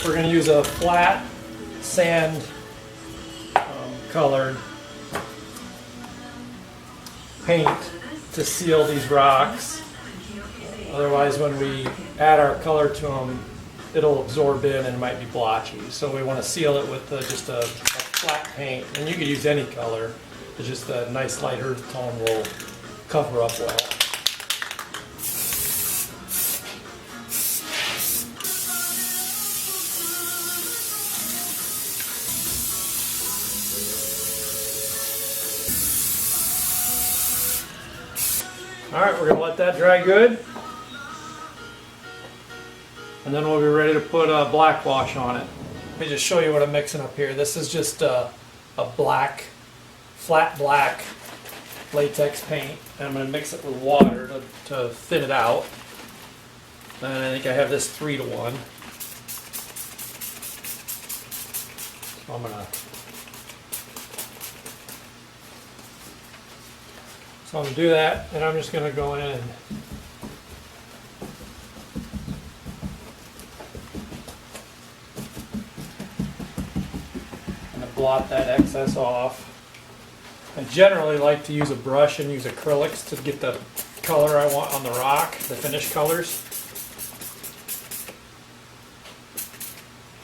We're going to use a flat sand colored paint to seal these rocks. Otherwise, when we add our color to them, it'll absorb in and might be blotchy. So we want to seal it with just a flat paint. And you could use any color. It's just a nice light earth tone will cover up well. All right, we're going to let that dry good. And then we'll be ready to put a black wash on it. Let me just show you what I'm mixing up here. This is just a black, flat black latex paint. And I'm going to mix it with water to thin it out. And I think I have this 3-to-1. So I'm going to do that, and I'm just going to go in and blot that excess off. I generally like to use a brush and use acrylics to get the color I want on the rock, the finished colors.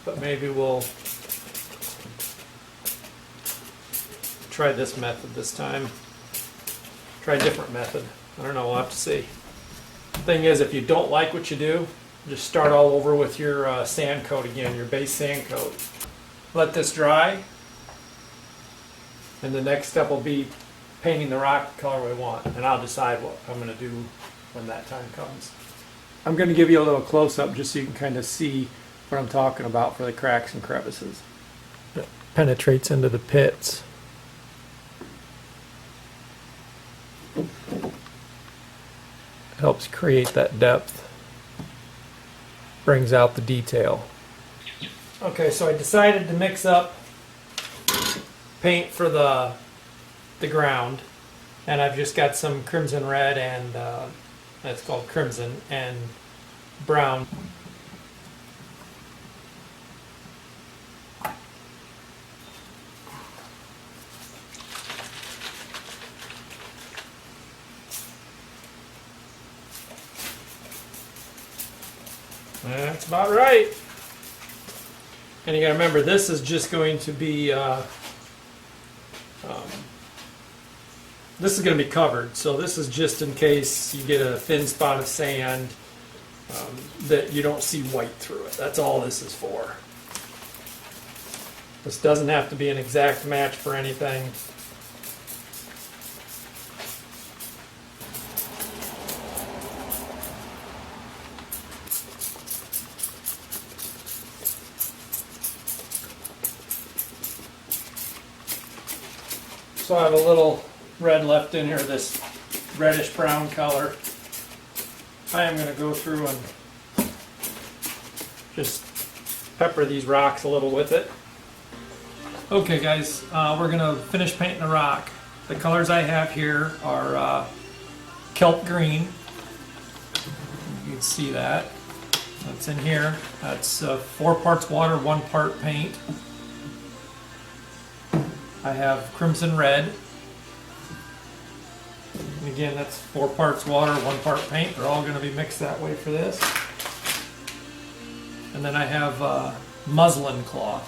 But maybe we'll try this method this time. Try a different method. I don't know, we'll have to see. The thing is, if you don't like what you do, just start all over with your sand coat again, your base sand coat. Let this dry, and the next step will be painting the rock the color we want, and I'll decide what I'm going to do when that time comes. I'm going to give you a little close-up just so you can kind of see what I'm talking about for the cracks and crevices. It penetrates into the pits. Helps create that depth, brings out the detail. Okay, so I decided to mix up paint for the ground, and I've just got some crimson red and that's called crimson and brown. That's about right. And you gotta remember, this is just going to be, this is going to be covered. So this is just in case you get a thin spot of sand that you don't see white through it. That's all this is for. This doesn't have to be an exact match for anything. So I have a little red left in here, this reddish brown color. I am going to go through and just pepper these rocks a little with it. Okay guys, we're going to finish painting the rock. The colors I have here are kelp green. You can see that. That's in here. That's 4 parts water, 1 part paint. I have crimson red. And again, that's 4 parts water, 1 part paint. They're all going to be mixed that way for this. And then I have muslin cloth.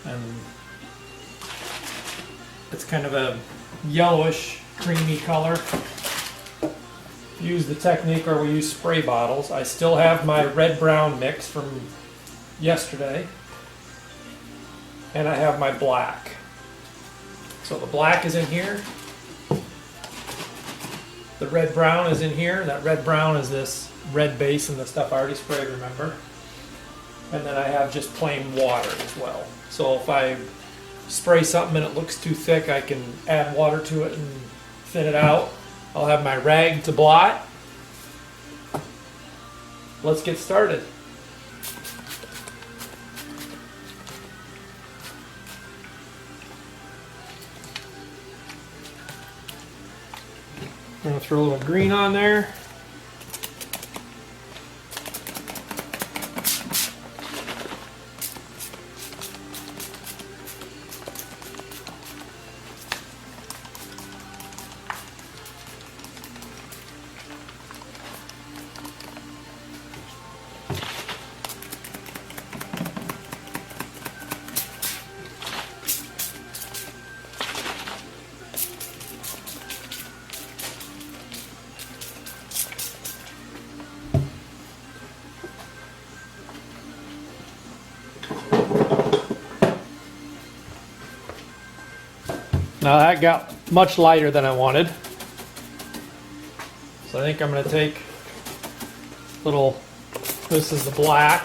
And it's kind of a yellowish, creamy color. Use the technique where we use spray bottles. I still have my red-brown mix from yesterday. And I have my black. So the black is in here. The red-brown is in here. That red-brown is this red base and the stuff I already sprayed, remember? And then I have just plain water as well. So if I spray something and it looks too thick, I can add water to it and thin it out. I'll have my rag to blot. Let's get started. I'm going to throw a little green on there. Now that got much lighter than I wanted. So I think I'm going to take this is the black.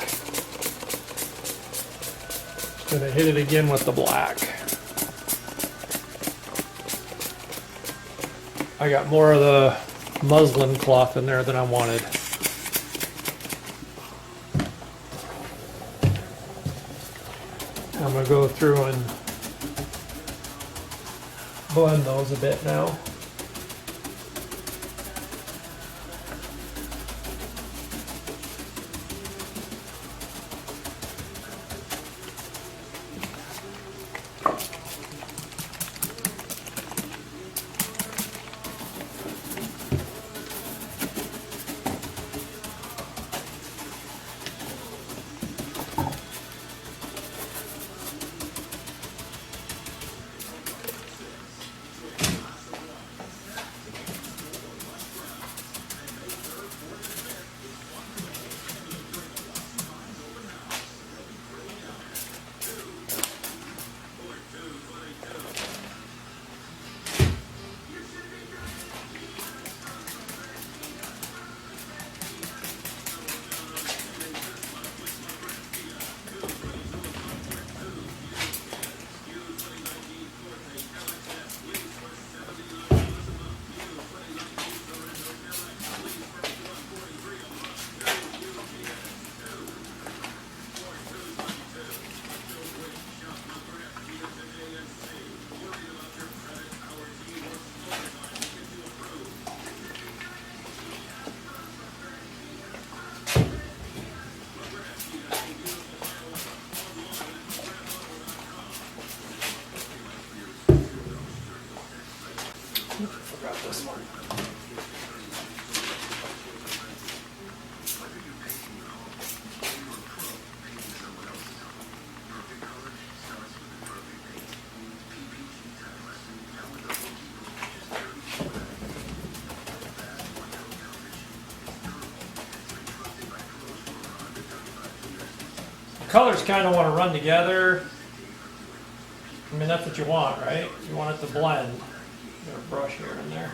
Going to hit it again with the black. I got more of the muslin cloth in there than I wanted. I'm going to go through and blend those a bit now. Forgot this one. The colors kind of want to run together. I mean, that's what you want, right? You want it to blend. Got a brush here and there.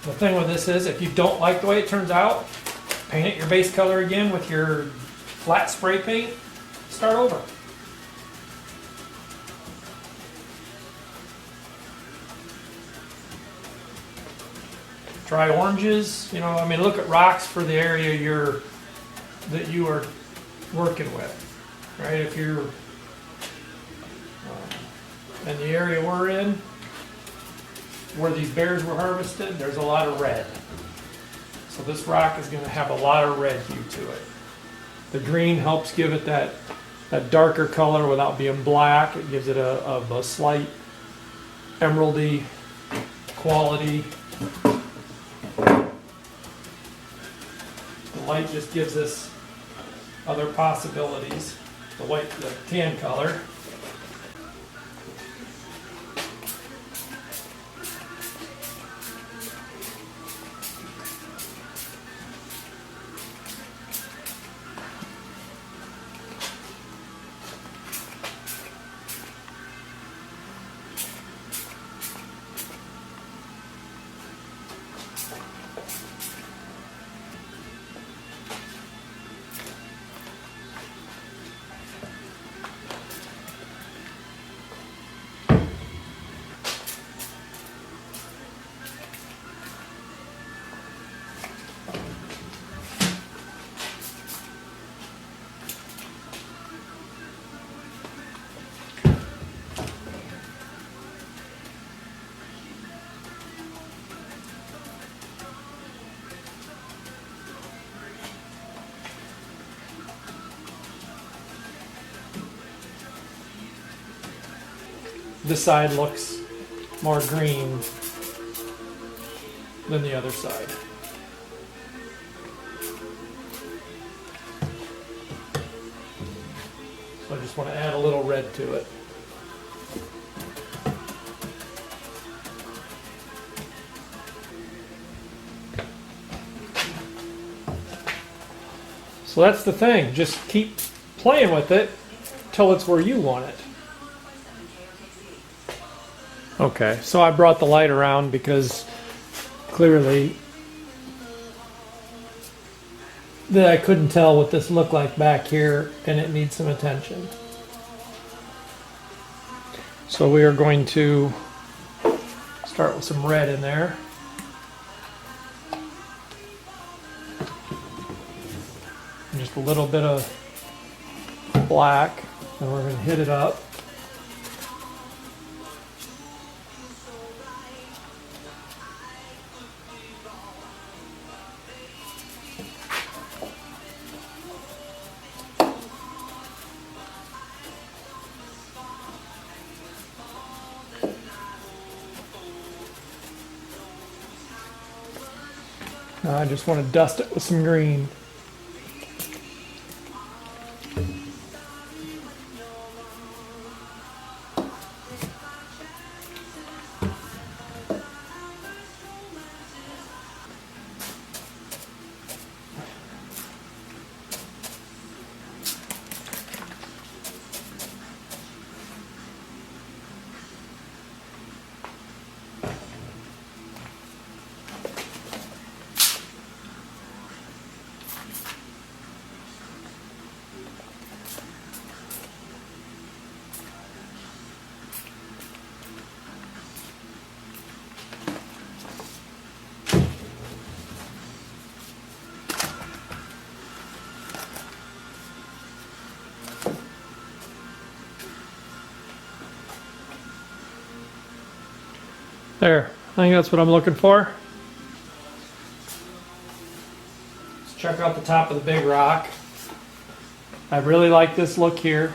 The thing with this is, if you don't like the way it turns out, paint it your base color again with your flat spray paint, start over. Try oranges, you know, I mean, look at rocks for the area that you are working with, right? If you're in the area we're in, where these bears were harvested, there's a lot of red. So this rock is going to have a lot of red hue to it. The green helps give it that darker color without being black. It gives it a slight emeraldy quality. The light just gives us other possibilities. The tan color. This side looks more green than the other side. So I just want to add a little red to it. So that's the thing. Just keep playing with it till it's where you want it. Okay, so I brought the light around because clearly that I couldn't tell what this looked like back here, and it needs some attention. So we are going to start with some red in there. And just a little bit of black, and we're going to hit it up. Now I just want to dust it with some green. There, I think that's what I'm looking for. Let's check out the top of the big rock. I really like this look here.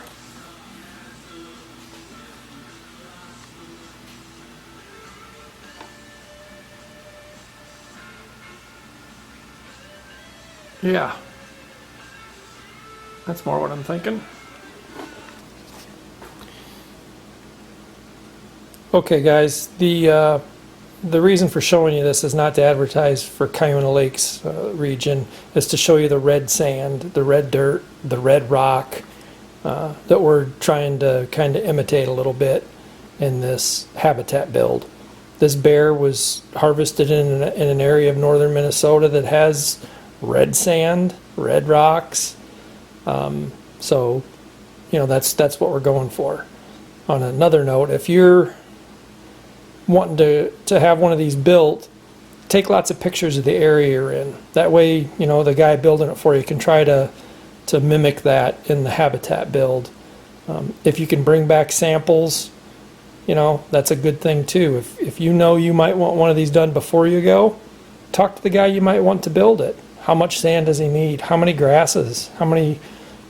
Yeah, that's more what I'm thinking. Okay guys, the reason for showing you this is not to advertise for Cuyuna Lakes region. It's to show you the red sand, the red dirt, the red rock that we're trying to kind of imitate a little bit in this habitat build. This bear was harvested in an area of northern Minnesota that has red sand, red rocks. So, you know, that's what we're going for. On another note, if you're wanting to have one of these built, take lots of pictures of the area you're in. That way, you know, the guy building it for you can try to mimic that in the habitat build. If you can bring back samples, you know, that's a good thing too. If you know you might want one of these done before you go, talk to the guy you might want to build it. How much sand does he need? How many grasses? How many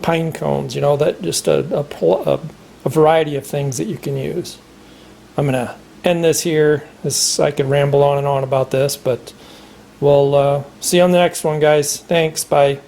pine cones? You know, that just a variety of things that you can use. I'm gonna end this here. I could ramble on and on about this, but we'll see you on the next one, guys. Thanks. Bye.